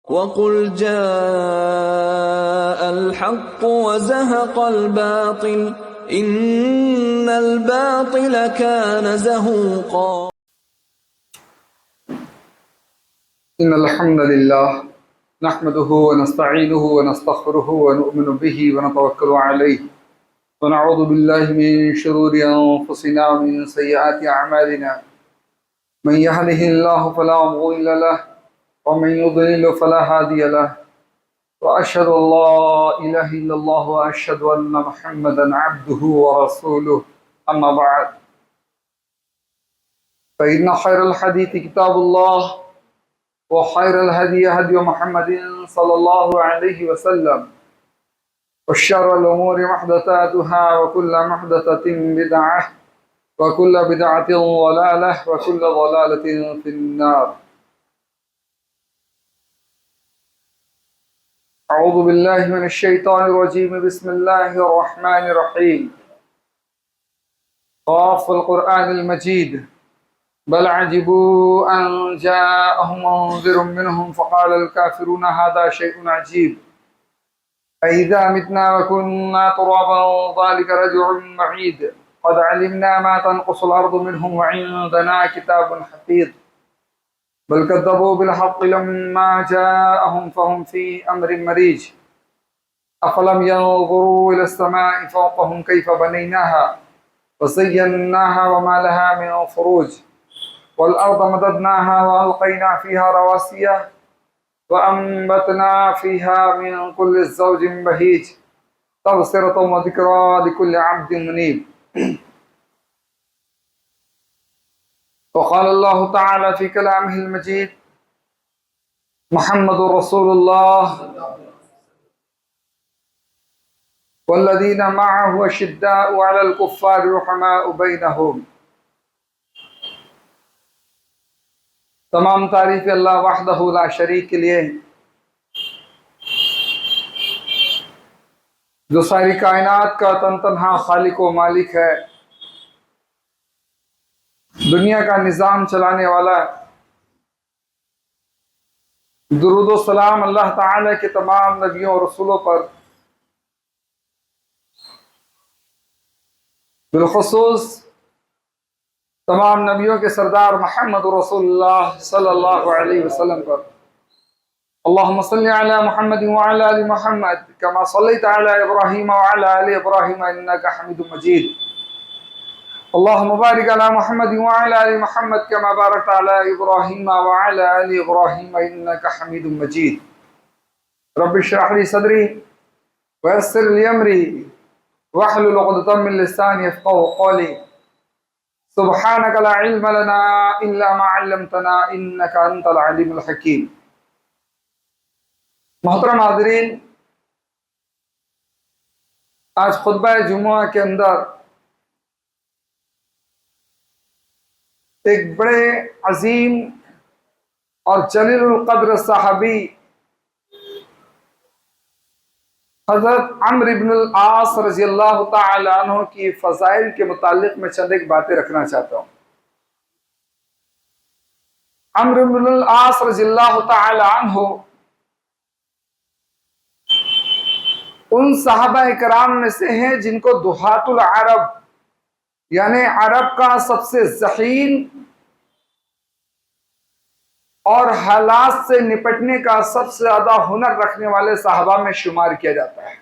وَقُلْ جَاءَ الْحَقُّ وَزَهَقَ الْبَاطِلُ إِنَّ الْبَاطِلَ كَانَ زَهُوقًا. إن الحمد لله نحمده ونستعينه ونستغفره ونؤمن به ونتوكل عليه ونعوذ بالله من شرور أنفسنا ومن سيئات أعمالنا من يهده الله فلا مضل له ومن يضلل فلا هادي له وأشهد أن لا إله إلا الله وأشهد أن محمدا عبده ورسوله أما بعد فإن خير الحديث كتاب الله وخير الهدي هدي محمد صلى الله عليه وسلم وشر الأمور محدثاتها وكل محدثة بدعة وكل بدعة ضلالة وكل ضلالة في النار. أعوذ بالله من الشيطان الرجيم. بسم الله الرحمن الرحيم. قاف القرآن المجيد بل عجبوا أن جاءهم منذر منهم فقال الكافرون هذا شيء عجيب أئذا متنا وكنا ترابا ذلك رجع بعيد قد علمنا ما تنقص الأرض منهم وعندنا كتاب حفيظ بل كذبوا بالحق لما جاءهم فهم في أمر مريج أفلم ينظروا إلى السماء فوقهم كيف بنيناها وزيناها وما لها من فروج والأرض مددناها وألقينا فيها رواسي وأنبتنا فيها من كل زوج بهيج تبصرة وذكرى لكل عبد منيب. وقال الله تعالى في كلامه المجيد محمد رسول الله والذين معه أشداء على الكفار رحماء بينهم. تمام تعریف اللہ وحدہ لا شریک کے لیے جو ساری کائنات کا تن تنہا خالق و مالک ہے، دنیا کا نظام چلانے والا ہے. درود و سلام اللہ تعالی کے تمام نبیوں اور رسولوں پر، بالخصوص تمام نبیوں کے سردار محمد رسول اللہ صلی اللہ علیہ وسلم پر. اللہم صلی علی محمد وعلی آل محمد کما صلیت علی ابراہیم وعلی آل ابراہیم انکا حمید مجید. اللہم بارک علی محمد وعلی آل محمد کما بارکت علی ابراہیم وعلی آل ابراہیم انکا حمید مجید. رب اشرح لی صدری ویسر لی امری واحلل عقدۃ من لسانی یفقہوا قولی. سبحانک لا علم لنا الا ما علمتنا انک انت العلیم الحکیم. محترم حاضرین، آج خطبہ جمعہ کے اندر ایک بڑے عظیم اور جلیل القدر صحابی حضرت عمرو بن العاص رضی اللہ تعالی عنہ کی فضائل کے متعلق میں چند ایک باتیں رکھنا چاہتا ہوں. عمرو بن العاص رضی اللہ تعالی عنہ ان صحابہ کرام میں سے ہیں جن کو دہات العرب یعنی عرب کا سب سے ذہین اور حالات سے نپٹنے کا سب سے زیادہ ہنر رکھنے والے صحابہ میں شمار کیا جاتا ہے.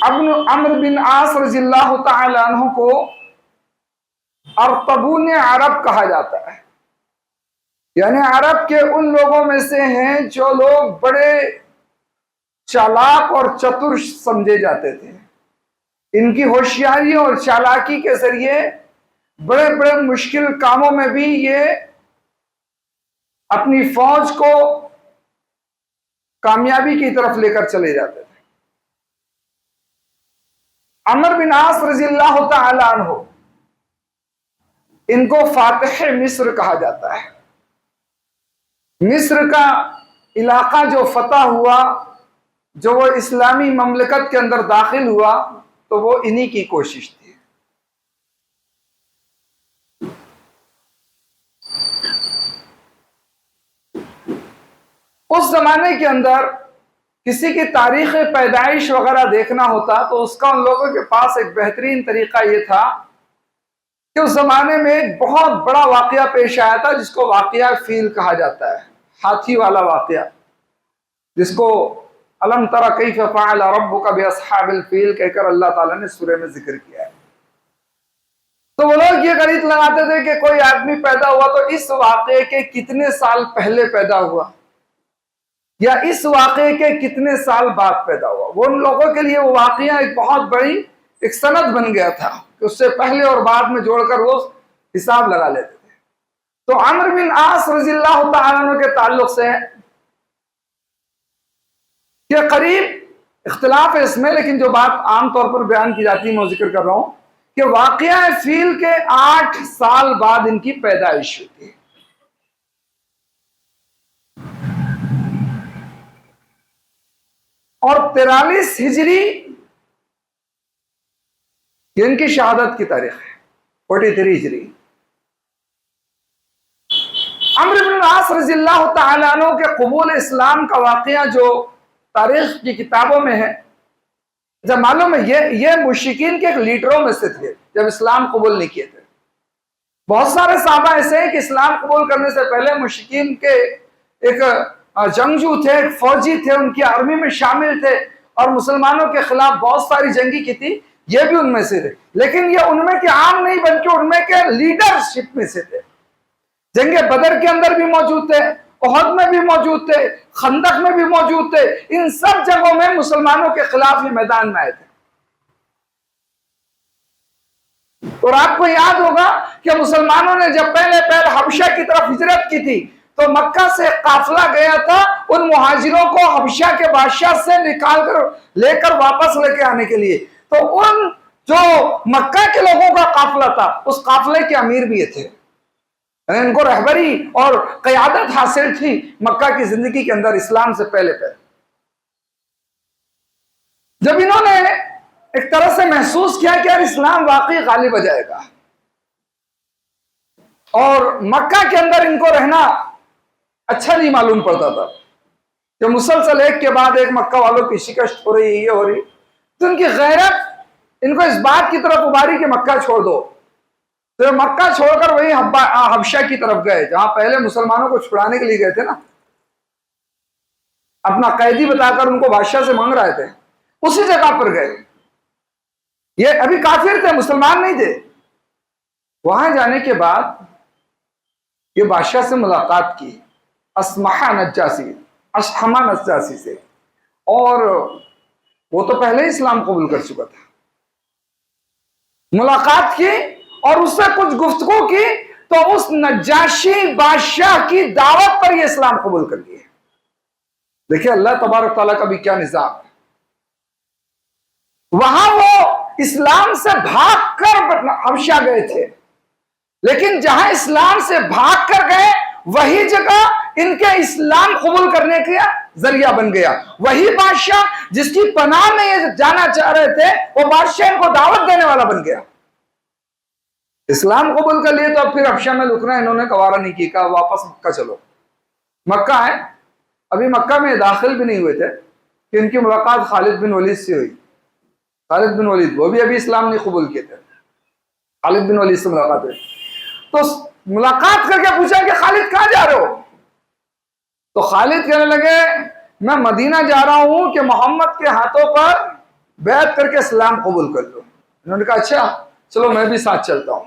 عمرو بن عاص رضی اللہ تعالی عنہ کو ارطبون عرب کہا جاتا ہے، یعنی عرب کے ان لوگوں میں سے ہیں جو لوگ بڑے چالاک اور چتر سمجھے جاتے تھے. ان کی ہوشیاری اور چالاکی کے ذریعے بڑے بڑے مشکل کاموں میں بھی یہ اپنی فوج کو کامیابی کی طرف لے کر چلے جاتے تھے. عمرو بن عاص رضی اللہ تعالی عنہ ان کو فاتح مصر کہا جاتا ہے. مصر کا علاقہ جو فتح ہوا، جو وہ اسلامی مملکت کے اندر داخل ہوا، تو وہ انہی کی کوشش تھی. اس زمانے کے اندر کسی کی تاریخ پیدائش وغیرہ دیکھنا ہوتا تو اس کا ان لوگوں کے پاس ایک بہترین طریقہ یہ تھا کہ اس زمانے میں ایک بہت بڑا واقعہ پیش آیا تھا جس کو واقعہ فیل کہا جاتا ہے، ہاتھی والا واقعہ، جس کو الم تری کیف فعل ربک باصحاب الفیل کہہ کر اللہ تعالیٰ نے سورہ میں ذکر کیا ہے۔ تو وہ لوگ یہ غریت لگاتے تھے کہ کوئی آدمی پیدا ہوا تو اس واقعے کے کتنے سال پہلے پیدا ہوا یا اس واقعے کے کتنے سال بعد پیدا ہوا۔ وہ ان لوگوں کے لیے وہ واقعہ ایک بہت بڑی ایک سند بن گیا تھا کہ اس سے پہلے اور بعد میں جوڑ کر وہ حساب لگا لیتے تھے۔ تو عمرو بن عاص رضی اللہ تعالیٰ عنہ کے تعلق سے یہ قریب اختلاف ہے اس میں، لیکن جو بات عام طور پر بیان کی جاتی ہے میں وہ ذکر کر رہا ہوں کہ واقعہ فیل کے 8 سال بعد ان کی پیدائش ہوتی ہے۔ اور 43 ہجری یہ ان کی شہادت کی تاریخ ہے، 43 ہجری۔ عمرو بن العاص رضی اللہ تعالیٰ عنہ کے قبول اسلام کا واقعہ جو تاریخ کی کتابوں میں ہے، جب معلوم ہے یہ مشرکین کے ایک لیڈروں میں سے تھے جب اسلام قبول نہیں کیے تھے۔ بہت سارے صحابہ ایسے ہیں کہ اسلام قبول کرنے سے پہلے مشرکین کے ایک جنگجو تھے، ایک فوجی تھے، ان کی آرمی میں شامل تھے اور مسلمانوں کے خلاف بہت ساری جنگی کی تھی، یہ بھی ان میں سے تھے، لیکن یہ ان میں کے عام نہیں بلکہ ان میں کے لیڈرشپ میں سے تھے۔ جنگ بدر کے اندر بھی موجود تھے، احد میں بھی موجود تھے، خندق میں بھی موجود تھے، ان سب جگہوں میں مسلمانوں کے خلاف یہ میدان میں آئے تھے۔ اور آپ کو یاد ہوگا کہ مسلمانوں نے جب پہلے حبشہ کی طرف ہجرت کی تھی تو مکہ سے قافلہ گیا تھا ان مہاجروں کو حبشہ کے بادشاہ سے نکال کر لے کر واپس لے کے آنے کے لیے۔ تو ان جو مکہ کے لوگوں کا قافلہ تھا اس قافلے کے امیر بھی یہ تھے، ان کو رہبری اور قیادت حاصل تھی مکہ کی زندگی کے اندر اسلام سے پہلے۔ جب انہوں نے ایک طرح سے محسوس کیا کہ اسلام واقعی غالب آ جائے گا اور مکہ کے اندر ان کو رہنا اچھا نہیں معلوم پڑتا تھا کہ مسلسل ایک کے بعد ایک مکہ والوں کی شکست ہو رہی، یہ ہو رہی، تو ان کی غیرت ان کو اس بات کی طرف اباری کہ مکہ چھوڑ دو۔ تو مکہ چھوڑ کر وہی حبشہ کی طرف گئے جہاں پہلے مسلمانوں کو چھڑانے کے لیے گئے تھے نا، اپنا قیدی بتا کر ان کو بادشاہ سے مانگ رہے تھے، اسی جگہ پر گئے۔ یہ ابھی کافر تھے، مسلمان نہیں تھے۔ وہاں جانے کے بعد یہ بادشاہ سے ملاقات کی، اسمحہ نجاسی سے، اور وہ تو پہلے ہی اسلام قبول کر چکا تھا۔ ملاقات کی اور اس سے کچھ گفتگو کی تو اس نجاشی بادشاہ کی دعوت پر یہ اسلام قبول کر لیے۔ دیکھیں اللہ تبارک تعالیٰ کا بھی کیا نظام ہے۔ وہاں وہ اسلام سے بھاگ کر حبشہ گئے تھے، لیکن جہاں اسلام سے بھاگ کر گئے وہی جگہ ان کے اسلام قبول کرنے کا ذریعہ بن گیا۔ وہی بادشاہ جس کی پناہ میں یہ جانا چاہ رہے تھے وہ بادشاہ ان کو دعوت دینے والا بن گیا۔ اسلام قبول کر لیے تو اب پھر حبشہ میں رکنا انہوں نے گوارا نہیں کی، کہا واپس مکہ چلو۔ مکہ ہے، ابھی مکہ میں داخل بھی نہیں ہوئے تھے کہ ان کی ملاقات خالد بن ولید سے ہوئی۔ خالد بن ولید وہ بھی ابھی اسلام نہیں قبول کیے تھے، خالد بن ولید سے ملاقات ہوئی۔ تو ملاقات کر کے پوچھا کہ خالد کہاں جا رہے ہو؟ تو خالد کہنے لگے میں مدینہ جا رہا ہوں کہ محمد کے ہاتھوں پر بیعت کر کے اسلام قبول کر لو۔ انہوں نے کہا اچھا چلو میں بھی ساتھ چلتا ہوں۔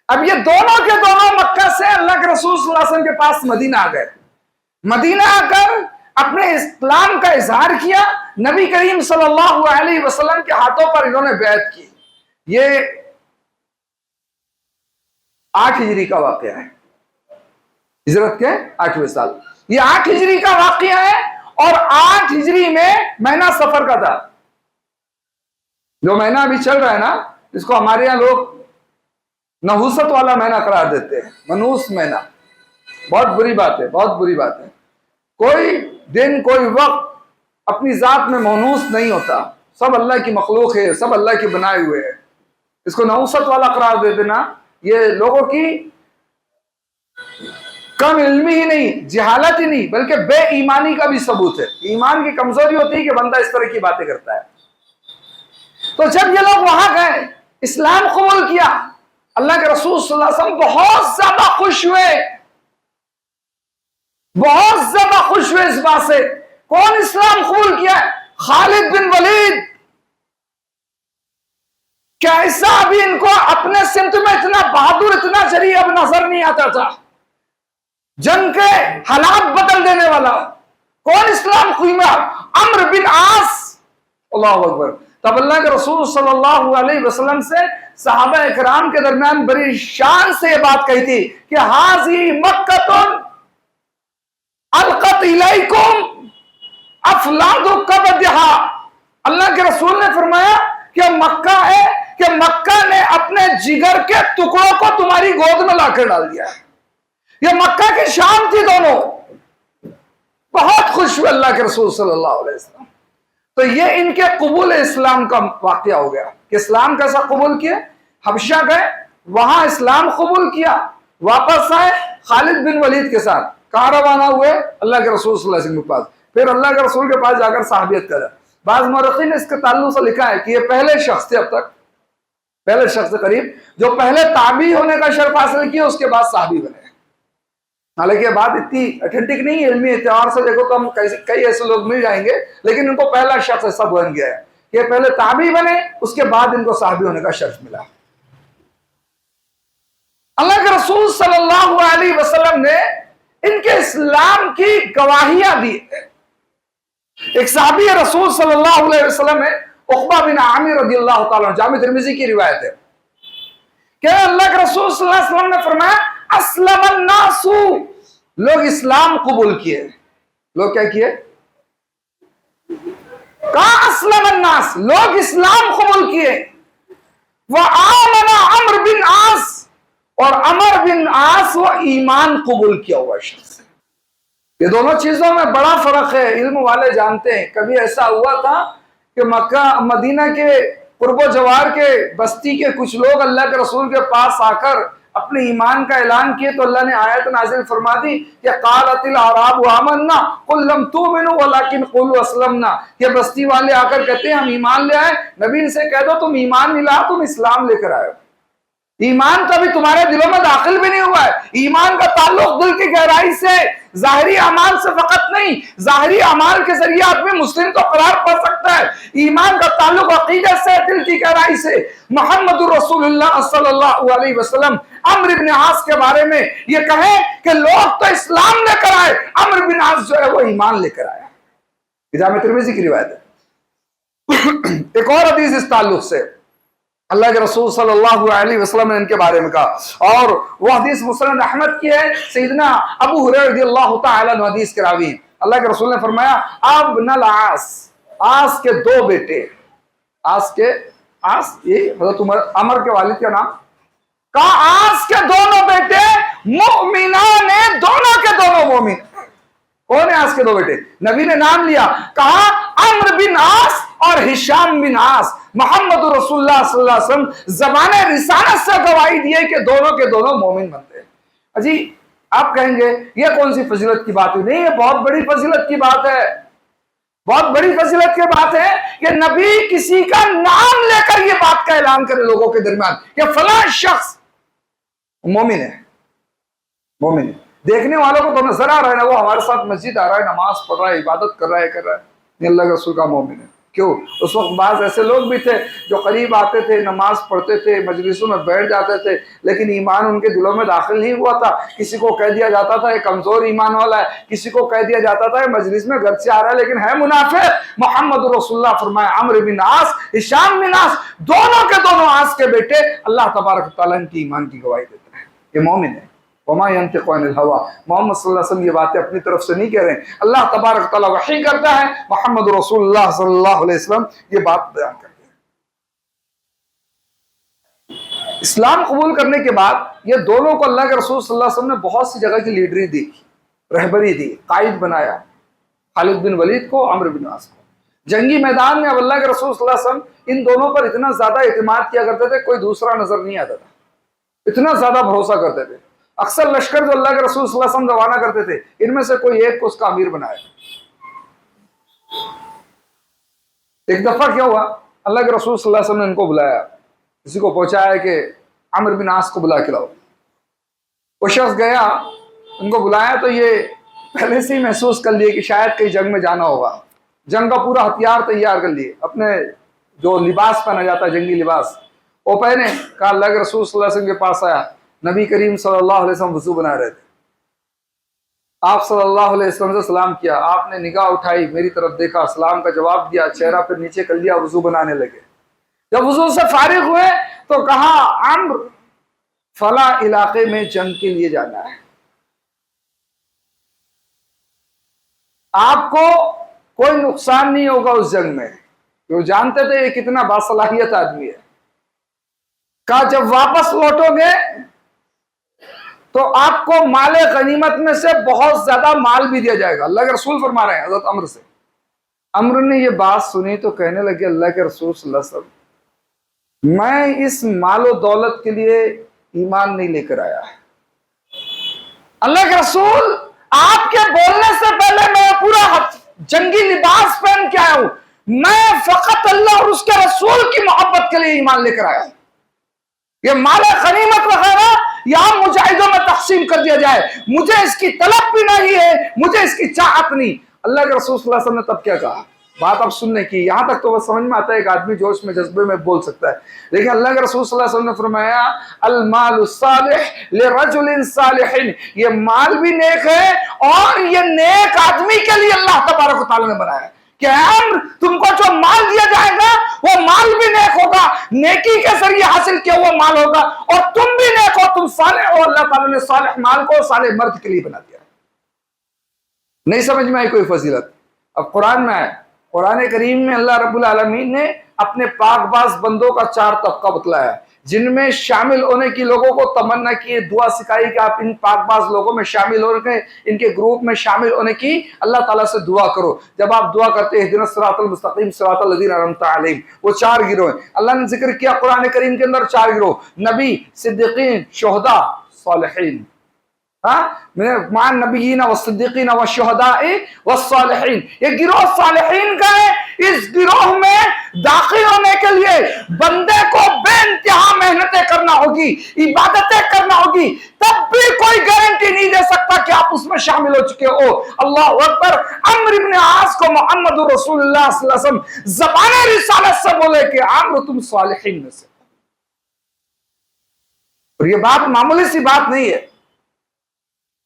اب یہ دونوں کے دونوں مکہ سے اللہ کے رسول صلی اللہ علیہ وسلم کے پاس مدینہ آ گئے۔ مدینہ آ کر اپنے اسلام کا اظہار کیا، نبی کریم صلی اللہ علیہ وسلم کے ہاتھوں پر انہوں نے بیعت کی۔ یہ 8 ہجری کا واقعہ ہے، ہجرت کے 8ویں سال یہ 8 ہجری کا واقعہ ہے۔ اور 8 ہجری میں مہینہ سفر کا تھا، جو مہینہ ابھی چل رہا ہے نا اس کو ہمارے یہاں لوگ نحوست والا مہینہ قرار دیتے ہیں، منوس مہینہ۔ بہت بری بات ہے، بہت بری بات ہے۔ کوئی دن کوئی وقت اپنی ذات میں منوس نہیں ہوتا، سب اللہ کی مخلوق ہے، سب اللہ کی بنائے ہوئے ہے۔ اس کو نحوست والا قرار دے دینا یہ لوگوں کی کم علمی ہی نہیں، جہالت ہی نہیں، بلکہ بے ایمانی کا بھی ثبوت ہے۔ ایمان کی کمزوری ہوتی ہے کہ بندہ اس طرح کی باتیں کرتا ہے۔ تو جب یہ لوگ وہاں گئے، اسلام قبول کیا، اللہ کے رسول صلی اللہ علیہ وسلم بہت زیادہ خوش ہوئے، بہت زیادہ خوش ہوئے اس بات سے۔ کون اسلام قبول کیا ہے؟ خالد بن ولید۔ کیسا بھی ان کو اپنے سمت میں اتنا بہادر، اتنا جری اب نظر نہیں آتا تھا، جنگ کے حالات بدل دینے والا۔ کون اسلام قبول کیا؟ عمرو بن عاص۔ اللہ اکبر۔ تب اللہ کے رسول صلی اللہ علیہ وسلم سے صحابہ اکرام کے درمیان بڑی شان سے یہ بات کہی تھی کہ حاضی مکہ القت الیکم افلاد کبدھا۔ اللہ کے رسول نے فرمایا کہ مکہ ہے کہ مکہ نے اپنے جگر کے ٹکڑوں کو تمہاری گود میں لا کر ڈال دیا۔ یہ مکہ کی شان تھی دونوں۔ بہت خوش ہوئے اللہ کے رسول صلی اللہ علیہ وسلم۔ تو یہ ان کے قبول اسلام کا واقعہ ہو گیا کہ اسلام کیسا قبول کیا۔ حبشہ گئے، وہاں اسلام قبول کیا، واپس آئے خالد بن ولید کے ساتھ، کہاں روانہ ہوئے؟ اللہ کے رسول صلی اللہ علیہ وسلم کے پاس۔ پھر اللہ کے رسول کے پاس جا کر صحابیت کرا۔ بعض مورخین نے اس کے تعلق سے لکھا ہے کہ یہ پہلے شخص تھے اب تک، پہلے شخص سے قریب جو پہلے تابعی ہونے کا شرف حاصل کیا، اس کے بعد صحابی بنے۔ حالانکہ یہ بات اتنی اتھینٹک نہیں ہے، علمی اعتبار سے دیکھو تو ہم کئی ایسے لوگ مل جائیں گے، لیکن ان کو پہلا شخص ایسا بن گیا ہے کہ یہ پہلے تابعی بنے، اس کے بعد ان کو صحابی ہونے کا شرف ملا۔ اللہ کے رسول صلی اللہ علیہ وسلم نے ان کے اسلام کی گواہیاں دی۔ ایک صحابی رسول صلی اللہ علیہ وسلم ہے، عقبہ بن عامر رضی اللہ تعالیٰ عنہ، جامع ترمذی کی روایت ہے کہ اللہ کے رسول صلی اللہ علیہ وسلم نے فرمایا اسلم الناس، لوگ اسلام قبول کیے۔ لوگ کیا کیے؟ کہا اسلم الناس، لوگ اسلام قبول کیے۔ وآمن عمرو بن عاص، اور عمر بن عاص وہ ایمان قبول کیا ہوا شخص ہے۔ یہ دونوں چیزوں میں بڑا فرق ہے، علم والے جانتے ہیں۔ کبھی ایسا ہوا تھا کہ مکہ مدینہ کے قرب و جوار کے بستی کے کچھ لوگ اللہ کے رسول کے پاس آ کر اپنے ایمان کا اعلان کیے تو اللہ نے آیت نازل فرما دی کہ قالت الاعراب آمنا قل لم تؤمنوا ولکن قولوا اسلمنا۔ یہ بستی والے آ کر کہتے ہیں ہم ایمان لے آئے، نبی ان سے کہہ دو تم ایمان نہیں لاؤ، تم اسلام لے کر آئے۔ ایمان تو ابھی تمہارے دلوں میں داخل بھی نہیں ہوا ہے۔ ایمان کا تعلق دل کی گہرائی سے، ظاہری اعمال سے فقط نہیں۔ ظاہری اعمال کے ذریعے آدمی مسلم تو قرار پا سکتا ہے، ایمان کا تعلق عقیدت سے، دل کی گہرائی سے۔ محمد رسول اللہ صلی اللہ علیہ وسلم عمرو بن عاص کے بارے میں یہ کہیں کہ لوگ تو اسلام لے کر آئے، عمرو بن عاص جو ہے وہ ایمان لے کر آیا۔ جامع ترمذی کی روایت ہے۔ ایک اور حدیث اس تعلق سے اللہ کے رسول صلی اللہ علیہ وسلم نے ان کے بارے میں کہا، اور وہ حدیث مسند احمد کی ہے، سیدنا ابو ہریرہ رضی اللہ تعالی عنہ حدیث کے راوی ہیں۔ اللہ کے رسول نے فرمایا ابن العاص، عاص کے دو بیٹے، عاص یہ حضرت عمر کے والد کا نام، کہا عاص کے دونوں بیٹے مؤمنان ہیں، دونوں کے دونوں مومن۔ کون ہے عاص کے دو بیٹے؟ نبی نے نام لیا، کہا عمرو بن عاص اور ہشام بن عاص۔ محمد رسول اللہ صلی اللہ علیہ وسلم زبان رسالت سے گواہی دیے کہ دونوں کے دونوں مومن بنتے ہیں۔ جی آپ کہیں گے یہ کون سی فضیلت کی بات ہے؟ نہیں، یہ بہت بڑی فضیلت کی بات ہے، بہت بڑی فضیلت کی بات ہے کہ نبی کسی کا نام لے کر یہ بات کا اعلان کرے لوگوں کے درمیان کہ فلاں شخص مومن ہے، مومن ہے۔ دیکھنے والوں کو تو نظر آ رہا ہے نا، وہ ہمارے ساتھ مسجد آ رہا ہے، نماز پڑھ رہا ہے، عبادت کر رہا ہے، یہ اللہ کے رسول کا مومن ہے۔ کیوں؟ اس وقت بعض ایسے لوگ بھی تھے جو قریب آتے تھے، نماز پڑھتے تھے، مجلسوں میں بیٹھ جاتے تھے، لیکن ایمان ان کے دلوں میں داخل نہیں ہوا تھا۔ کسی کو کہہ دیا جاتا تھا یہ کمزور ایمان والا ہے، کسی کو کہہ دیا جاتا تھا یہ مجلس میں گھر سے آ رہا ہے لیکن ہے منافق۔ محمد رسول اللہ فرمایا عمرو بن عاص، ہشام بن عاص، دونوں کے دونوں عاص کے بیٹے، اللہ تبارک تعالیٰ ان کی ایمان کی گواہی دیتا ہے، یہ مومن ہے۔ وما ينطق عن الهوى، محمد صلی اللہ علیہ وسلم یہ باتیں اپنی طرف سے نہیں کہہ رہے ہیں، اللہ تبارک تعالیٰ وحی کرتا ہے، محمد رسول اللہ صلی اللہ علیہ وسلم یہ بات بیان کرتے ہیں۔ اسلام قبول کرنے کے بعد یہ دونوں کو اللہ کے رسول صلی اللہ علیہ وسلم نے بہت سی جگہ کی لیڈری دی، رہبری دی، قائد بنایا، خالد بن ولید کو، عمرو بن عاص کو۔ جنگی میدان میں اب اللہ کے رسول صلی اللہ علیہ وسلم ان دونوں پر اتنا زیادہ اعتماد کیا کرتے تھے، کوئی دوسرا نظر نہیں آتا تھا، اتنا زیادہ بھروسہ کرتے تھے۔ اکثر لشکر جو اللہ کے رسول صلی اللہ علیہ وسلم روانہ کرتے تھے، ان میں سے کوئی ایک کو اس کا امیر بنایا۔ ایک دفعہ کیا ہوا، اللہ کے رسول صلی اللہ علیہ وسلم نے ان کو بلایا، کسی کو پہنچایا کہ عمرو بن عاص کو بلا کے لاؤ۔ وہ شخص گیا، ان کو بلایا تو یہ پہلے سے ہی محسوس کر لیے کہ شاید کہیں جنگ میں جانا ہوگا، جنگ کا پورا ہتھیار تیار کر لیے، اپنے جو لباس پہنا جاتا ہے جنگی لباس وہ پہنے، کہا اللہ کے رسول صلی اللہ علیہ وسلم کے پاس آیا، نبی کریم صلی اللہ علیہ وسلم وضو بنا رہے تھے، آپ صلی اللہ علیہ وسلم سے سلام کیا، آپ نے نگاہ اٹھائی، میری طرف دیکھا، سلام کا جواب دیا، چہرہ پھر نیچے کر لیا، وضو بنانے لگے۔ جب وضو سے فارغ ہوئے تو کہا عمرو فلاں علاقے میں جنگ کے لیے جانا ہے، آپ کو کوئی نقصان نہیں ہوگا اس جنگ میں۔ وہ جانتے تھے یہ کتنا باصلاحیت آدمی ہے۔ کہا جب واپس لوٹو گے تو آپ کو مال غنیمت میں سے بہت زیادہ مال بھی دیا جائے گا، اللہ کے رسول فرما رہے ہیں حضرت عمرو سے۔ عمرو نے یہ بات سنی تو کہنے لگے اللہ کے رسول صلی اللہ علیہ وسلم، میں اس مال و دولت کے لیے ایمان نہیں لے کر آیا۔ اللہ کے رسول آپ کے بولنے سے پہلے میں پورا جنگی لباس پہن کے آیا ہوں، میں فقط اللہ اور اس کے رسول کی محبت کے لیے ایمان لے کر آیا ہوں۔ یہ مال غنیمت وغیرہ یہاں مجاہدوں میں تقسیم کر دیا جائے، مجھے اس کی طلب بھی نہیں ہے، مجھے اس کی چاہت نہیں۔ اللہ کے رسول صلی اللہ علیہ وسلم نے تب کیا کہا؟ بات اب سننے کی، یہاں تک تو وہ سمجھ میں آتا ہے ایک آدمی جوش میں جذبے میں بول سکتا ہے، لیکن اللہ کے رسول صلی اللہ علیہ وسلم نے فرمایا المال الصالح لرجل صالح، یہ مال بھی نیک ہے اور یہ نیک آدمی کے لیے اللہ تبارک و تعالی نے بنایا ہے کہ تم کو جو مال دیا جائے گا وہ مال بھی نیک ہوگا، نیکی کے ذریعے حاصل کیا ہوا مال ہوگا، اور تم بھی نیک ہو، تم صالح ہو۔ اللہ تعالیٰ نے صالح مال کو صالح مرد کے لیے بنا دیا۔ نہیں سمجھ میں آئی کوئی فضیلت؟ اب قرآن میں آئے، قرآن کریم میں اللہ رب العالمین نے اپنے پاک باز بندوں کا 4 طبقہ بتلایا ہے، جن میں شامل ہونے کی لوگوں کو تمنا کی، دعا سکھائی کہ آپ ان پاک باز لوگوں میں شامل ہونے، ان کے گروپ میں شامل ہونے کی اللہ تعالیٰ سے دعا کرو۔ جب آپ دعا کرتے ہیں اہدنا الصراط المستقیم صراط الذین انعمت علیہم، وہ 4 گروہ ہیں۔ اللہ نے ذکر کیا قرآن کریم کے اندر 4 گروہ، نبی، صدیقین، شہداء، صالحین۔ مع النبیین والصدیقین والشہداء والصالحین، یہ گروہ صالحین کا ہے۔ اس گروہ میں داخل ہونے کے لیے بندے کو بے انتہا محنتیں کرنا ہوگی، عبادتیں کرنا ہوگی، تب بھی کوئی گارنٹی نہیں دے سکتا کہ آپ اس میں شامل ہو چکے ہو۔ اللہ اکبر۔ عمرو بن عاص کو محمد رسول اللہ صلی اللہ علیہ وسلم زبان رسالت سے بولے کہ عمرو تم صالحین میں سے، اور یہ بات معمولی سی بات نہیں ہے،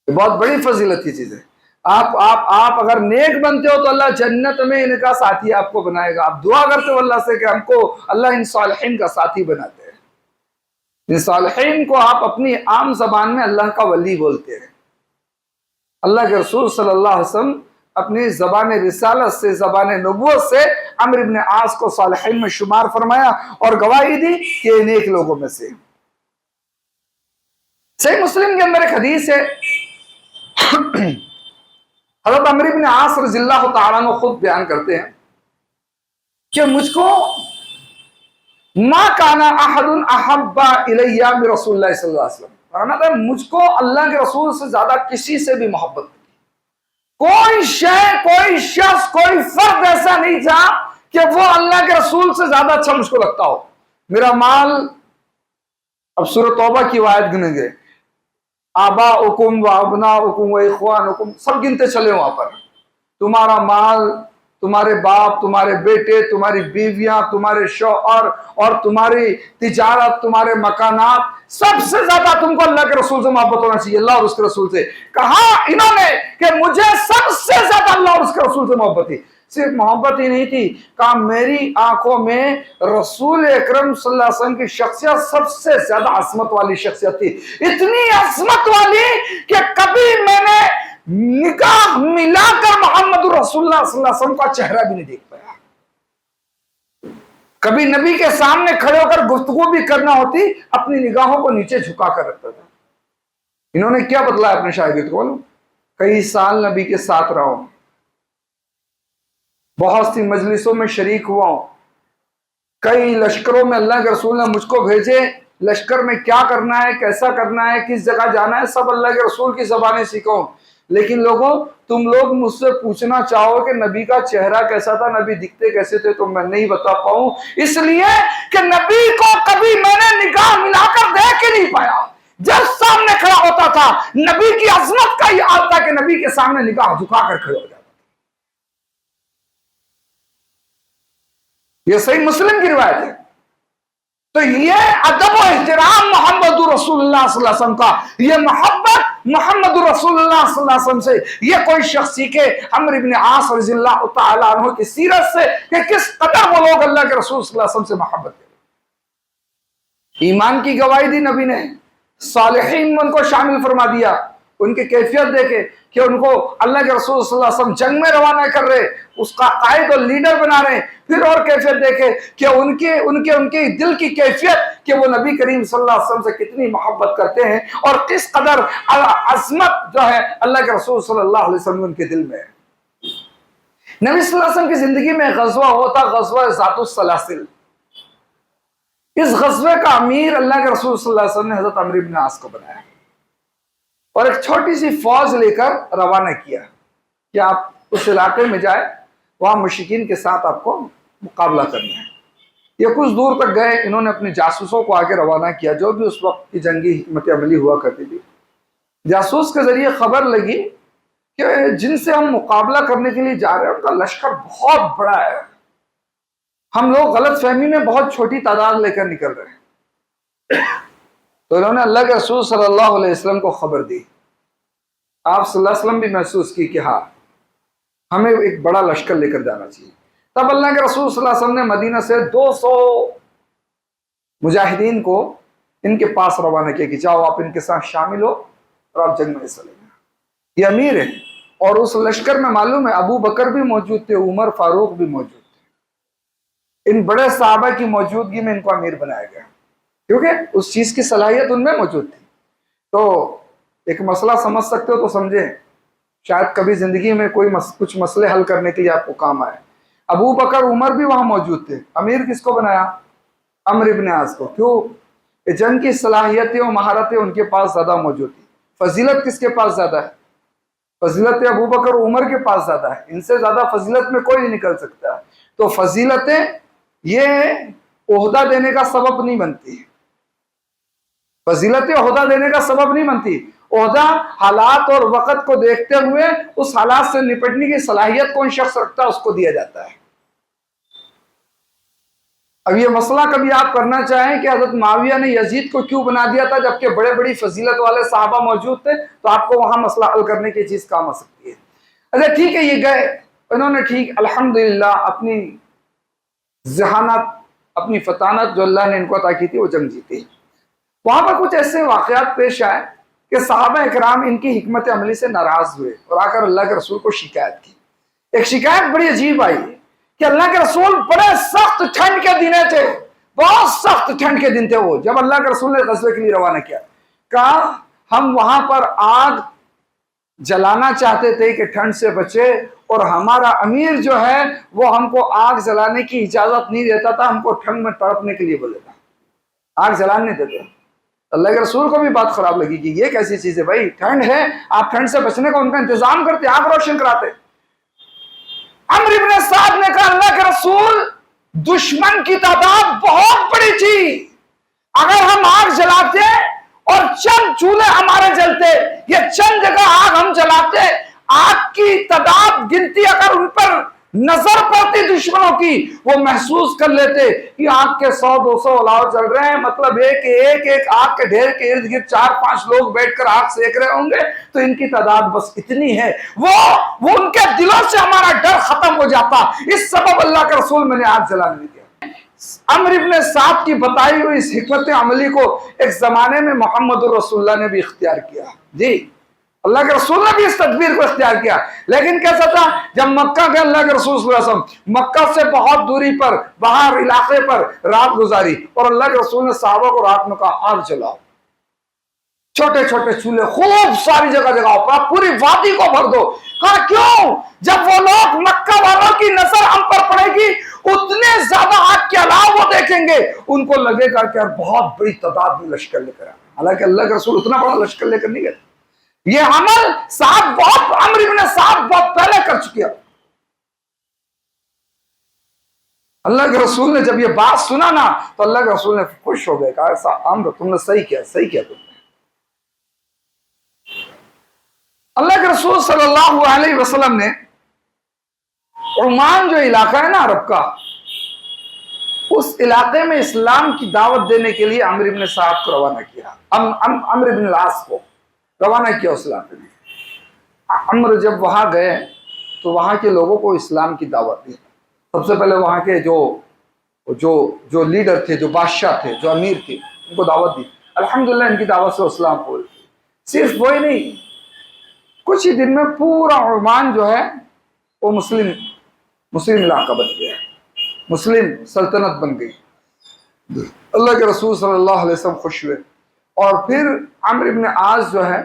یہ بہت بڑی فضیلت کی چیز ہے۔ آپ اگر نیک بنتے ہو تو اللہ جنت میں ان کا ساتھی آپ کو بنائے گا۔ آپ دعا کرتے ہو اللہ سے کہ ہم کو اللہ ان صالحین کا ساتھی بناتے ہیں۔ ان صالحین کو آپ اپنی عام زبان میں اللہ کا ولی بولتے ہیں۔ اللہ کے رسول صلی اللہ علیہ وسلم اپنی زبان رسالت سے، زبان نبوت سے عمرو بن عاص کو صالحین میں شمار فرمایا اور گواہی دی کہ یہ نیک لوگوں میں سے۔ صحیح مسلم کے اندر ایک حدیث ہے، حضرت عمرو بن عاص رضی اللہ تعالیٰ عنہ خود بیان کرتے ہیں کہ مجھ کو ما کان احد احب الی من رسول اللہ صلی اللہ علیہ وسلم، فرمانا تھا مجھ کو اللہ کے رسول سے زیادہ کسی سے بھی محبت نہیں، کوئی شے، کوئی شخص، کوئی فرد ایسا نہیں تھا کہ وہ اللہ کے رسول سے زیادہ اچھا مجھ کو لگتا ہو۔ میرا مال، اب سورۃ توبہ کی آیت گنے گئے، آباؤکم و ابناؤکم و اخوانکم، سب گنتے چلے وہاں پر، تمہارا مال، تمہارے باپ، تمہارے بیٹے، تمہاری بیویاں، تمہارے شوہر اور تمہاری تجارت، تمہارے مکانات، سب سے زیادہ تم کو اللہ کے رسول سے محبت ہونا چاہیے، اللہ اور اس کے رسول سے۔ کہا انہوں نے کہ مجھے سب سے زیادہ اللہ اور اس کے رسول سے محبت تھی۔ صرف محبت ہی نہیں تھی، کہا میری آنکھوں میں رسول اکرم صلی اللہ علیہ وسلم کی شخصیت سب سے زیادہ عظمت والی شخصیت تھی، اتنی عظمت والی کہ کبھی میں نے نگاہ ملا کر محمد رسول اللہ صلی اللہ علیہ وسلم کا چہرہ بھی نہیں دیکھ پایا۔ کبھی نبی کے سامنے کھڑے ہو کر گفتگو بھی کرنا ہوتی، اپنی نگاہوں کو نیچے جھکا کر رکھتا تھا۔ انہوں نے کیا بتلایا اپنے شاگرد کو؟ کئی سال نبی کے ساتھ رہا ہوں، بہت سی مجلسوں میں شریک ہوا ہوں، کئی لشکروں میں اللہ کے رسول نے مجھ کو بھیجے لشکر میں کیا کرنا ہے، کیسا کرنا ہے، کس جگہ جانا ہے، سب اللہ کے رسول کی زبانیں سیکھو۔ لیکن لوگوں، تم لوگ مجھ سے پوچھنا چاہو کہ نبی کا چہرہ کیسا تھا، نبی دکھتے کیسے تھے، تو میں نہیں بتا پاؤں، اس لیے کہ نبی کو کبھی میں نے نگاہ ملا کر دیکھ ہی نہیں پایا۔ جب سامنے کھڑا ہوتا تھا، نبی کی عظمت کا یہ حال تھا کہ نبی کے سامنے نگاہ جھکا کر کھڑے ہو جاتا۔ یہ صحیح مسلم کی روایت ہے۔ تو یہ ادب و احترام محمد رسول اللہ صلی اللہ علیہ وسلم کا، یہ محبت محمد رسول اللہ صلی اللہ علیہ وسلم سے، یہ کوئی شخص سیکھے عمرو بن عاص رضی اللہ تعالیٰ عنہ کی سیرت سے کہ کس قدر وہ لوگ اللہ کے رسول صلی اللہ علیہ وسلم سے محبت کرتے۔ ایمان کی گواہی دی نبی نے، صالحین میں ان کو شامل فرما دیا۔ ان کی کیفیت دیکھے کہ ان کو اللہ کے رسول صلی اللہ علیہ وسلم جنگ میں روانہ کر رہے، اس کا قائد اور لیڈر بنا رہے ہیں۔ پھر اور کیفیت دیکھے کہ ان کے دل کی کیفیت کہ وہ نبی کریم صلی اللہ علیہ وسلم سے کتنی محبت کرتے ہیں، اور کس قدر عظمت جو ہے اللہ کے رسول صلی اللہ علیہ وسلم ان کے دل میں ہے۔ نبی صلی اللہ علیہ وسلم کی زندگی میں غزوہ ہوتا، غزوہ ذات السلاسل۔ اس غزوے کا امیر اللہ کے رسول صلی اللہ علیہ وسلم نے حضرت عمرو بن عاص کو بنایا اور ایک چھوٹی سی فوج لے کر روانہ کیا کہ آپ اس علاقے میں جائے، وہاں مشرکین کے ساتھ آپ کو مقابلہ کرنا ہے۔ یہ کچھ دور تک گئے، انہوں نے اپنے جاسوسوں کو آگے روانہ کیا، جو بھی اس وقت کی جنگی حکمت عملی ہوا کرتی تھی۔ جاسوس کے ذریعے خبر لگی کہ جن سے ہم مقابلہ کرنے کے لیے جا رہے ہیں ان کا لشکر بہت بڑا ہے، ہم لوگ غلط فہمی میں بہت چھوٹی تعداد لے کر نکل رہے ہیں۔ تو انہوں نے اللہ کے رسول صلی اللہ علیہ وسلم کو خبر دی۔ آپ صلی اللہ علیہ وسلم بھی محسوس کی کہ ہاں ہمیں ایک بڑا لشکر لے کر جانا چاہیے۔ تب اللہ کے رسول صلی اللہ علیہ وسلم نے مدینہ سے 200 مجاہدین کو ان کے پاس روانہ کیا کہ جاؤ آپ ان کے ساتھ شامل ہو اور آپ جنگ میں حصہ لینا۔ یہ امیر ہے، اور اس لشکر میں معلوم ہے ابو بکر بھی موجود تھے، عمر فاروق بھی موجود تھے۔ ان بڑے صحابہ کی موجودگی میں ان کو امیر بنایا گیا کیونکہ اس چیز کی صلاحیت ان میں موجود تھی۔ تو ایک مسئلہ سمجھ سکتے ہو تو سمجھیں، شاید کبھی زندگی میں کچھ مسئلے حل کرنے کے لیے آپ کو کام آئے۔ ابو بکر عمر بھی وہاں موجود تھے، امیر کس کو بنایا؟ عمرو بن عاص کو۔ کیوں؟ کہ جنگ کی صلاحیتیں اور مہارتیں ان کے پاس زیادہ موجود تھی۔ فضیلت کس کے پاس زیادہ ہے؟ فضیلت ابو بکر عمر کے پاس زیادہ ہے، ان سے زیادہ فضیلت میں کوئی نہیں نکل سکتا۔ تو فضیلتیں یہ عہدہ دینے کا سبب نہیں بنتی، فضیلتیں عہدہ دینے کا سبب نہیں بنتی۔ عہدہ حالات اور وقت کو دیکھتے ہوئے اس حالات سے نپٹنے کی صلاحیت کون شخص رکھتا ہے اس کو دیا جاتا ہے۔ اب یہ مسئلہ کبھی آپ کرنا چاہیں کہ حضرت معاویہ نے یزید کو کیوں بنا دیا تھا جبکہ بڑے بڑی فضیلت والے صحابہ موجود تھے، تو آپ کو وہاں مسئلہ حل کرنے کی چیز کام آ سکتی ہے۔ اچھا ٹھیک ہے، یہ گئے، انہوں نے ٹھیک الحمدللہ اپنی ذہانت، اپنی فطانت جو اللہ نے ان کو عطا کی تھی وہ جنگ جیتی۔ وہاں پر کچھ ایسے واقعات پیش آئے کہ صحابہ اکرام ان کی حکمت عملی سے ناراض ہوئے اور آ کر اللہ کے رسول کو شکایت کی۔ ایک شکایت بڑی عجیب آئی کہ اللہ کے رسول بڑے سخت ٹھنڈ کے دن تھے، بہت سخت ٹھنڈ کے دن تھے وہ، جب اللہ کے رسول نے غزوے کے لیے روانہ کیا، کہا ہم وہاں پر آگ جلانا چاہتے تھے کہ ٹھنڈ سے بچے، اور ہمارا امیر جو ہے وہ ہم کو آگ جلانے کی اجازت نہیں دیتا تھا، ہم کو ٹھنڈ میں تڑپنے کے لیے بولے تھا، آگ جلانے نہیں دیتے۔ اللہ کے رسول کو بھی بات خراب لگی کہ یہ کیسی چیز ہے بھائی، ٹھنڈ ہے، آپ ٹھنڈ سے بچنے کا ان کا انتظام کرتے، آگ روشن کراتے۔ عمرو بن سعد نے کہا اللہ کے رسول دشمن کی تعداد بہت بڑی تھی، اگر ہم آگ جلاتے اور چند چولہے ہمارے جلتے، یہ چند جگہ آگ ہم جلاتے، آگ کی تعداد گنتی اگر ان پر نظر پڑتی دشمنوں کی، وہ محسوس کر لیتے کہ آگ کے 100-200 الاؤ چل رہے ہیں، مطلب ہے کہ ایک آگ کے ڈھیر کے ارد گرد 4-5 لوگ بیٹھ کر آگ سیک رہے ہوں گے، تو ان کی تعداد بس اتنی ہے، وہ ان کے دلوں سے ہمارا ڈر ختم ہو جاتا، اس سبب اللہ کے رسول میں نے آگ جلانے نہیں دیا۔ عمرو بن سعد کی بتائی ہوئی اس حکمت عملی کو ایک زمانے میں محمد رسول اللہ نے بھی اختیار کیا۔ جی اللہ کے رسول نے بھی اس تدبیر کو اختیار کیا، لیکن کیسا تھا؟ جب مکہ کے اللہ کے رسول صلی اللہ علیہ وسلم مکہ سے بہت دوری پر باہر علاقے پر رات گزاری، اور اللہ کے رسول نے صحابہ کو رات میں کہا آگ جلاؤ، چھوٹے چھوٹے چولہے خوب ساری جگہ جگہ پر پوری وادی کو بھر دو. کہا کیوں؟ جب وہ لوگ مکہ والوں کی نظر ہم پر پڑے گی اتنے زیادہ آگ کے علاوہ وہ دیکھیں گے ان کو لگے گا کہ بہت بڑی تعداد میں لشکر لے کر آئے. حالانکہ اللہ کے رسول اتنا بڑا لشکر لے کر نہیں گئے. یہ عمل عمرو بن سعد بہت پہلے کر چکے. اللہ کے رسول نے جب یہ بات سنا نا تو اللہ کے رسول نے خوش ہو گئے. کہا عمرو تم نے صحیح کیا تم نے. اللہ کے رسول صلی اللہ علیہ وسلم نے عمان جو علاقہ ہے نا عرب کا اس علاقے میں اسلام کی دعوت دینے کے لیے عمرو بن سعد کو روانہ کیا. عمرو بن العاص کو روانہ کیا اس علاقے میں. عمرو جب وہاں گئے تو وہاں کے لوگوں کو اسلام کی دعوت دی. سب سے پہلے وہاں کے جو لیڈر تھے, جو بادشاہ تھے, جو امیر تھے, ان کو دعوت دی. الحمدللہ ان کی دعوت سے اسلام قبول. صرف وہی نہیں, کچھ ہی دن میں پورا عمان جو ہے وہ مسلم علاقہ بن گیا, مسلم سلطنت بن گئی. اللہ کے رسول صلی اللہ علیہ وسلم خوش ہوئے. اور پھر عمرو بن عاص جو ہے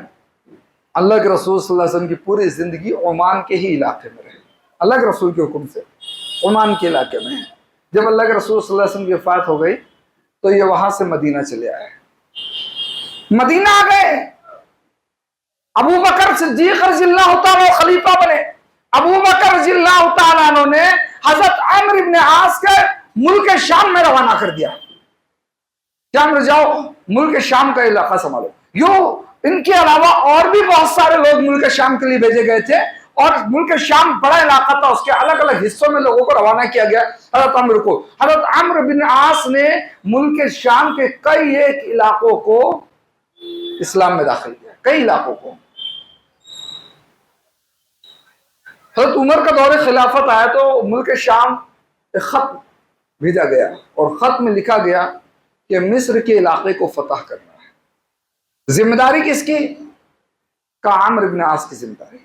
اللہ کے رسول صلی اللہ علیہ وسلم کی پوری زندگی عمان کے ہی علاقے میں رہے. اللہ کے رسول کے حکم سے عمان کے علاقے میں. جب اللہ کے رسول صلی اللہ علیہ وسلم کی وفات ہو گئی تو یہ وہاں سے مدینہ چلے آئے. مدینہ آ گئے. ابو بکر صدیق رضی اللہ تعالیٰ خلیفہ بنے. ابو بکر رضی اللہ تعالیٰ عنہ نے حضرت عمرو بن عاص کے ملک شام میں روانہ کر دیا. کیا جاؤ ملک شام کا علاقہ سنبھالو. یوں ان کے علاوہ اور بھی بہت سارے لوگ ملک شام کے لیے بھیجے گئے تھے اور ملک شام بڑا علاقہ تھا, اس کے الگ الگ حصوں میں لوگوں کو روانہ کیا گیا. حضرت عمرو کو, حضرت عمرو بن عاص نے ملک شام کے کئی ایک علاقوں کو اسلام میں داخل کیا, کئی علاقوں کو. حضرت عمر کا دور خلافت آیا تو ملک شام ایک خط بھیجا گیا اور خط میں لکھا گیا کہ مصر کے علاقے کو فتح کرنا ہے. ذمہ داری کس کی؟ کا عمرو بن عاص کی ذمہ داری.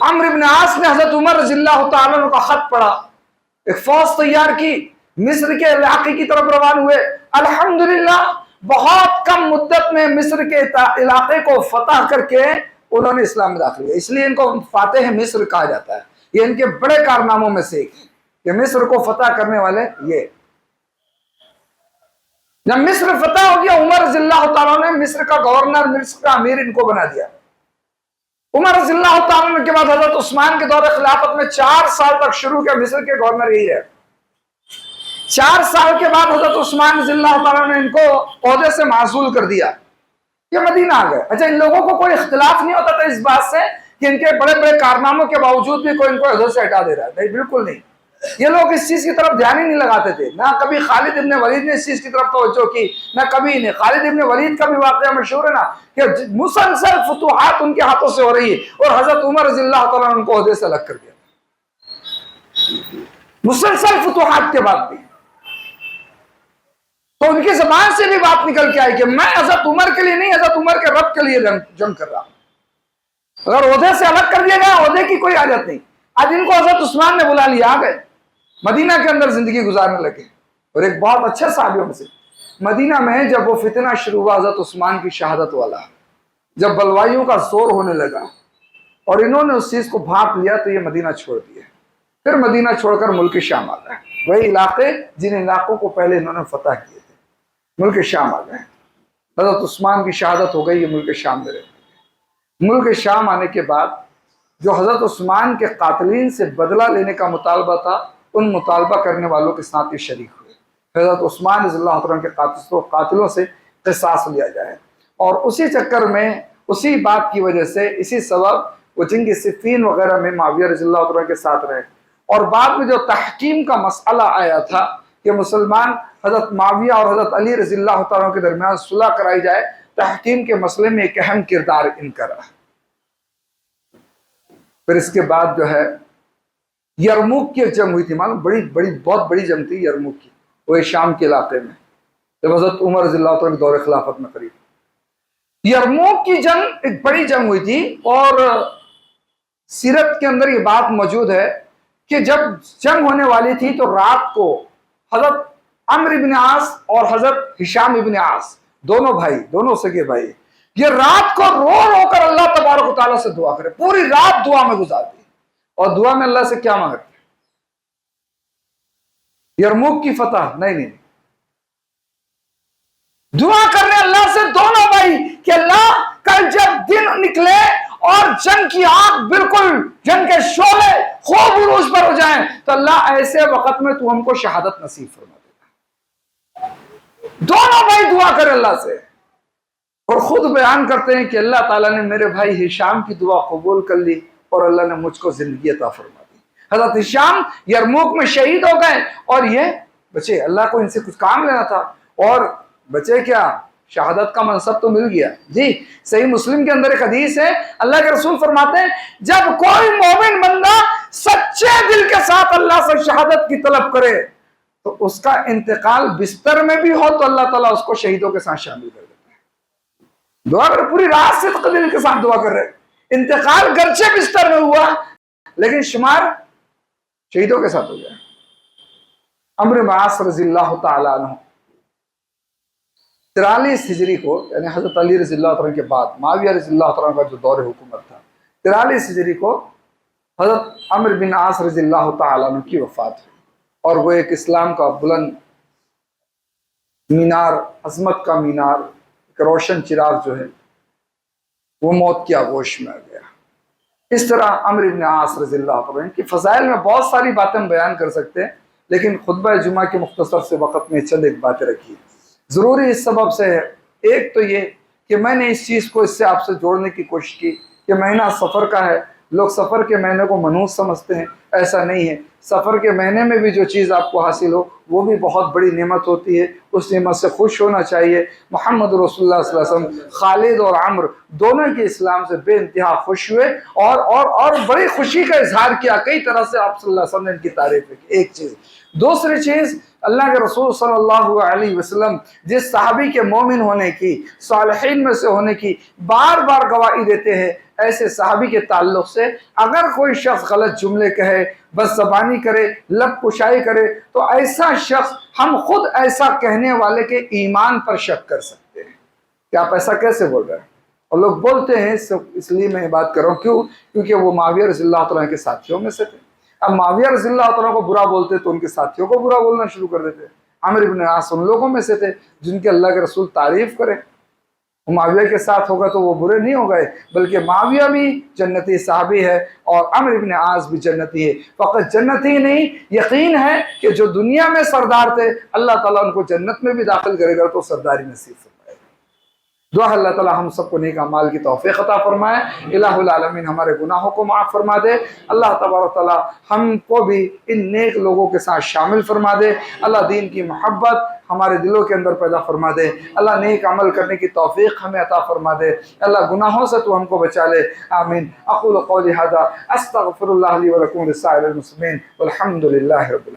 عمرو بن عاص نے حضرت عمر رضی اللہ تعالیٰ عنہ کا خط پڑھا, ایک فوج تیار کی, مصر کے علاقے کی طرف روان ہوئے. الحمدللہ بہت کم مدت میں مصر کے علاقے کو فتح کر کے انہوں نے اسلام میں داخل کیا. اس لیے ان کو فاتح مصر کہا جاتا ہے. یہ ان کے بڑے کارناموں میں سے ایک ہے کہ مصر کو فتح کرنے والے یہ. جب مصر فتح ہو گیا عمر رضی اللہ تعالیٰ نے مصر کا گورنر, مصر کا امیر ان کو بنا دیا. عمر رضی اللہ تعالیٰ کے بعد حضرت عثمان کے دور خلافت میں 4 سال تک شروع کیا مصر کے گورنر یہی ہے. 4 سال کے بعد حضرت عثمان رضی اللہ تعالیٰ نے ان کو عہدے سے معزول کر دیا. یہ مدینہ آ گئے. اچھا, ان لوگوں کو کوئی اختلاف نہیں ہوتا تھا اس بات سے کہ ان کے بڑے بڑے کارناموں کے باوجود بھی کوئی ان کو عہدے سے ہٹا دے رہا ہے. نہیں, بالکل نہیں. یہ لوگ اس چیز کی طرف دھیان ہی نہیں لگاتے تھے. نہ کبھی خالد ابن ولید نے اس چیز کی طرف توجہ کی, نہ کبھی نہیں. خالد ابن ولید کا بھی واقعہ مشہور ہے نا کہ مسلسل فتوحات ان کے ہاتھوں سے ہو رہی ہے اور حضرت عمر رضی اللہ تعالیٰ نے ان کو عہدے سے الگ کر دیا. مسلسل فتوحات کے بعد بھی تو ان کی زبان سے بھی بات نکل کے آئی کہ میں حضرت عمر کے لیے نہیں, حضرت عمر کے رب کے لیے جنگ کر رہا ہوں. اگر عہدے سے الگ کر دیا گیا, عہدے کی کوئی حاجت نہیں. آج ان کو حضرت عثمان نے بلا لیا, آ گئے مدینہ کے اندر زندگی گزارنے لگے. اور ایک بہت اچھے صحابیوں میں سے مدینہ میں جب وہ فتنہ شروع ہوا حضرت عثمان کی شہادت والا, جب بلوائیوں کا زور ہونے لگا اور انہوں نے اس چیز کو بھانپ لیا تو یہ مدینہ چھوڑ دیا. پھر مدینہ چھوڑ کر ملک شام آ گئے. وہی علاقے جن علاقوں کو پہلے انہوں نے فتح کیے تھے, ملک شام آ گئے. حضرت عثمان کی شہادت ہو گئی, یہ ملک شام میں رہے. ملک شام آنے کے بعد جو حضرت عثمان کے قاتلین سے بدلہ لینے کا مطالبہ تھا, ان مطالبہ کرنے والوں کے ساتھ یہ شریک ہوئے. حضرت عثمان رضی اللہ عنہ کے قاتلوں سے قصاص لیا جائے. اور اسی چکر میں, اسی بات کی وجہ سے, اسی سبب وہ جنگ صفین وغیرہ میں معاویہ رضی اللہ عنہ کے ساتھ رہے. اور بعد میں جو تحکیم کا مسئلہ آیا تھا کہ مسلمان حضرت معاویہ اور حضرت علی رضی اللہ تعالیٰ کے درمیان صلح کرائی جائے, تحکیم کے مسئلے میں ایک اہم کردار ان کا رہا. پھر اس کے بعد جو ہے یرموک کی ایک جنگ ہوئی تھی, معلوم بہت بڑی جنگ تھی یرموک کی, وہ شام کے علاقے میں جب حضرت عمر رضی اللہ تعالیٰ کے دور خلافت میں قریب. یرموک کی جنگ ایک بڑی جنگ ہوئی تھی اور سیرت کے اندر یہ بات موجود ہے کہ جب جنگ ہونے والی تھی تو رات کو حضرت عمرو بن عاص اور حضرت ہشام ابن عاص دونوں بھائی، دونوں سگے بھائی، یہ رات کو رو رو کر اللہ تبارک و تعالیٰ سے دعا کرے، پوری رات دعا میں گزارتی، اور دعا میں اللہ سے کیا مانگتے؟ یرموک کی فتح؟ نہیں، دعا کرنے اللہ سے دونوں بھائی کہ اللہ کل جب دن نکلے اور جنگ کی آگ بالکل جنگ کے شعلے خوب عروج پر ہو جائیں تو اللہ ایسے وقت میں تو ہم کو شہادت نصیب فرما دے۔ دونوں بھائی دعا کرے اللہ سے، اور خود بیان کرتے ہیں کہ اللہ تعالیٰ نے میرے بھائی ہشام کی دعا قبول کر لی اور اللہ نے مجھ کو زندگی عطا فرما دی۔ حضرت ہشام یرموک میں شہید ہو گئے اور یہ بچے، اللہ کو ان سے کچھ کام لینا تھا، اور بچے کیا، شہادت کا منصب تو مل گیا۔ جی صحیح مسلم کے اندر ایک حدیث ہے، اللہ کے رسول فرماتے ہیں جب کوئی مومن بندہ سچے دل کے ساتھ اللہ سے شہادت کی طلب کرے تو اس کا انتقال بستر میں بھی ہو تو اللہ تعالیٰ اس کو شہیدوں کے ساتھ شامل کر دیتا ہے۔ دعا کر، پوری رات سے دل کے ساتھ دعا کر رہے، انتقال گرچہ بستر میں ہوا لیکن شمار شہیدوں کے ساتھ ہو گیا۔ عمرو بن عاص رضی اللہ تعالیٰ عنہ 43 ہجری کو، یعنی حضرت علی رضی اللہ عنہ کے بعد معاویہ رضی اللہ عنہ کا جو دور حکومت تھا، 43 ہجری کو حضرت عمرو بن عاص رضی اللہ تعالیٰ عنہ کی وفات ہوئی، اور وہ ایک اسلام کا بلند مینار، عظمت کا مینار، ایک روشن چراغ جو ہے وہ موت کی آغوش میں آ گیا۔ اس طرح عمرو بن عاص رضی اللہ عنہ کی فضائل میں بہت ساری باتیں بیان کر سکتے ہیں، لیکن خطبہ جمعہ کے مختصر سے وقت میں چند ایک باتیں رکھی ضروری اس سبب سے ہے۔ ایک تو یہ کہ میں نے اس چیز کو اس سے آپ سے جوڑنے کی کوشش کی کہ مہینہ سفر کا ہے، لوگ سفر کے مہینے کو منحوس سمجھتے ہیں، ایسا نہیں ہے۔ سفر کے مہینے میں بھی جو چیز آپ کو حاصل ہو وہ بھی بہت بڑی نعمت ہوتی ہے، اس نعمت سے خوش ہونا چاہیے۔ محمد رسول اللہ صلی اللہ علیہ وسلم خالد اور عمرو دونوں کے اسلام سے بے انتہا خوش ہوئے، اور بڑی خوشی کا اظہار کیا، کئی طرح سے آپ صلی اللہ علیہ وسلم نے ان کی تعریف کی۔ ایک چیز۔ دوسری چیز، اللہ کے رسول صلی اللہ علیہ وسلم جس صحابی کے مومن ہونے کی، صالحین میں سے ہونے کی بار بار گواہی دیتے ہیں، ایسے صحابی کے تعلق سے اگر کوئی شخص غلط جملے کہے، بس زبانی کرے، لب کشائی کرے، تو ایسا شخص ہم خود ایسا کہنے والے کے ایمان پر شک کر سکتے ہیں کہ آپ ایسا کیسے بول رہے ہیں۔ اور لوگ بولتے ہیں، اس لیے میں یہ بات کر رہا ہوں، کیونکہ وہ معاویہ رضی اللہ عنہ کے ساتھیوں میں سے تھے۔ اب معاویہ رضی اللہ عنہ کو برا بولتے تو ان کے ساتھیوں کو برا بولنا شروع کر دیتے۔ عمرو بن عاص ان لوگوں میں سے تھے جن کے اللہ کے رسول تعریف کرے، معاویہ کے ساتھ ہوگا تو وہ برے نہیں ہو گئے، بلکہ معاویہ بھی جنتی صحابی ہے اور عمرو بن عاص بھی جنتی ہے۔ فقط جنتی نہیں، یقین ہے کہ جو دنیا میں سردار تھے اللہ تعالیٰ ان کو جنت میں بھی داخل کرے گا تو سرداری نصیب فرمائے گا۔ دعا اللہ تعالیٰ ہم سب کو نیک اعمال کی توفیق عطا فرمائے، الہ العالمین ہمارے گناہوں کو معاف فرما دے، اللہ تبارک تعالیٰ ہم کو بھی ان نیک لوگوں کے ساتھ شامل فرما دے، اللہ دین کی محبت ہمارے دلوں کے اندر پیدا فرما دے، اللہ نیک عمل کرنے کی توفیق ہمیں عطا فرما دے، اللہ گناہوں سے تو ہم کو بچا لے، آمین۔ اقول قولی ھذا استغفر اللہ لی ولکم ولسائر المسلمین والحمد للہ رب العالمین۔